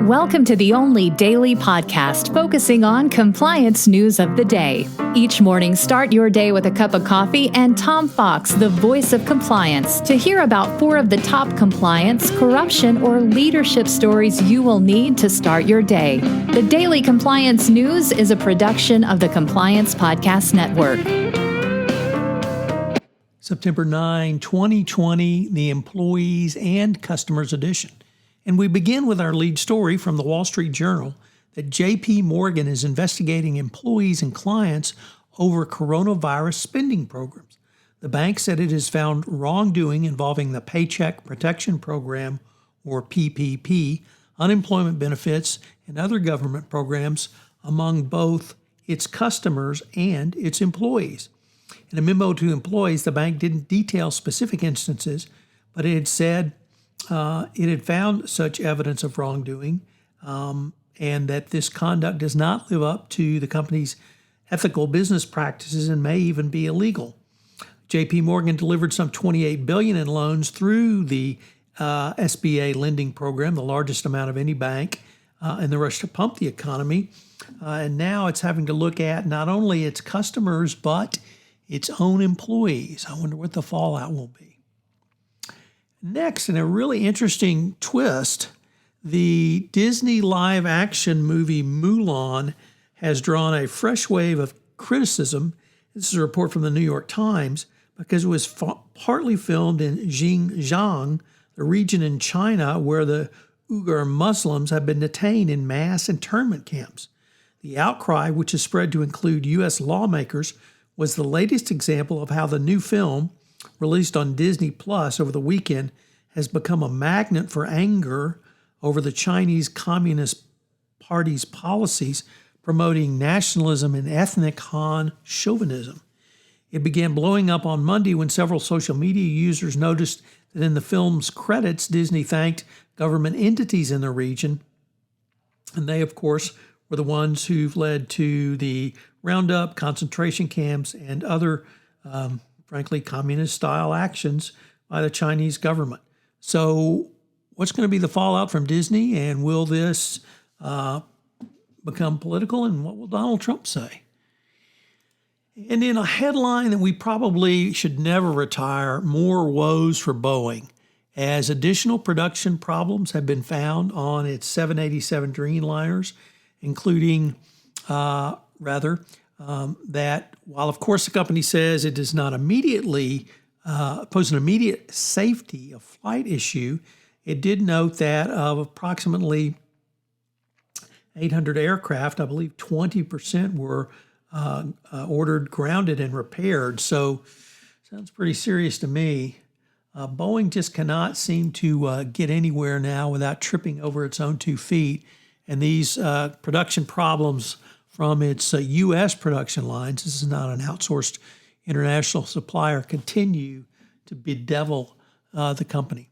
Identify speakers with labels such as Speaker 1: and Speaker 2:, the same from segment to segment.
Speaker 1: Welcome to the only daily podcast focusing on compliance news of the day. Each morning, start your day with a cup of coffee and Tom Fox, the voice of compliance, to hear about 4 of the top compliance, corruption, or leadership stories you will need to start your day. The Daily Compliance News is a production of the Compliance Podcast Network.
Speaker 2: September 9, 2020, the Employees and Customers Edition. And we begin with our lead story from the Wall Street Journal that JPMorgan is investigating employees and clients over coronavirus spending programs. The bank said it has found wrongdoing involving the Paycheck Protection Program, or PPP, unemployment benefits, and other government programs among both its customers and its employees. In a memo to employees, the bank didn't detail specific instances, but it had said it had found such evidence of wrongdoing and that this conduct does not live up to the company's ethical business practices and may even be illegal. JPMorgan delivered some $28 billion in loans through the SBA lending program, the largest amount of any bank in the rush to pump the economy. And now it's having to look at not only its customers, but its own employees. I wonder what the fallout will be. Next, in a really interesting twist, the Disney live-action movie Mulan has drawn a fresh wave of criticism. This is a report from the New York Times, because it was partly filmed in Xinjiang, the region in China where the Uyghur Muslims have been detained in mass internment camps. The outcry, which is spread to include U.S. lawmakers, was the latest example of how the new film, released on Disney Plus over the weekend, has become a magnet for anger over the Chinese Communist Party's policies promoting nationalism and ethnic Han chauvinism. It began blowing up on Monday when several social media users noticed that in the film's credits, Disney thanked government entities in the region, and they, of course, were the ones who've led to the roundup, concentration camps, and other frankly, communist-style actions by the Chinese government. So what's going to be the fallout from Disney, and will this become political, and what will Donald Trump say? And in a headline that we probably should never retire, more woes for Boeing, as additional production problems have been found on its 787 Dreamliners, including, that while, of course, the company says it does not immediately pose an immediate safety of flight issue, it did note that of approximately 800 aircraft, I believe 20% were ordered grounded and repaired. So sounds pretty serious to me. Boeing just cannot seem to get anywhere now without tripping over its own 2 feet. And these production problems from its U.S. production lines, this is not an outsourced international supplier, continue to bedevil the company.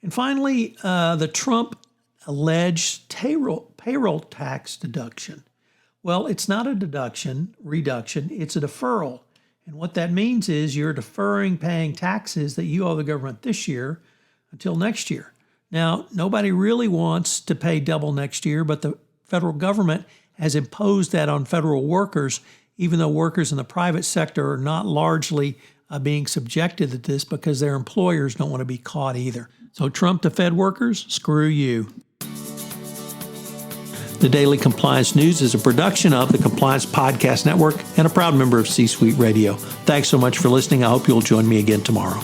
Speaker 2: And finally, the Trump alleged payroll tax deduction. Well, it's not a reduction, it's a deferral. And what that means is you're deferring paying taxes that you owe the government this year until next year. Now, nobody really wants to pay double next year, but the federal government has imposed that on federal workers, even though workers in the private sector are not largely being subjected to this because their employers don't want to be caught either. So Trump to Fed workers, screw you. The Daily Compliance News is a production of the Compliance Podcast Network and a proud member of C-Suite Radio. Thanks so much for listening. I hope you'll join me again tomorrow.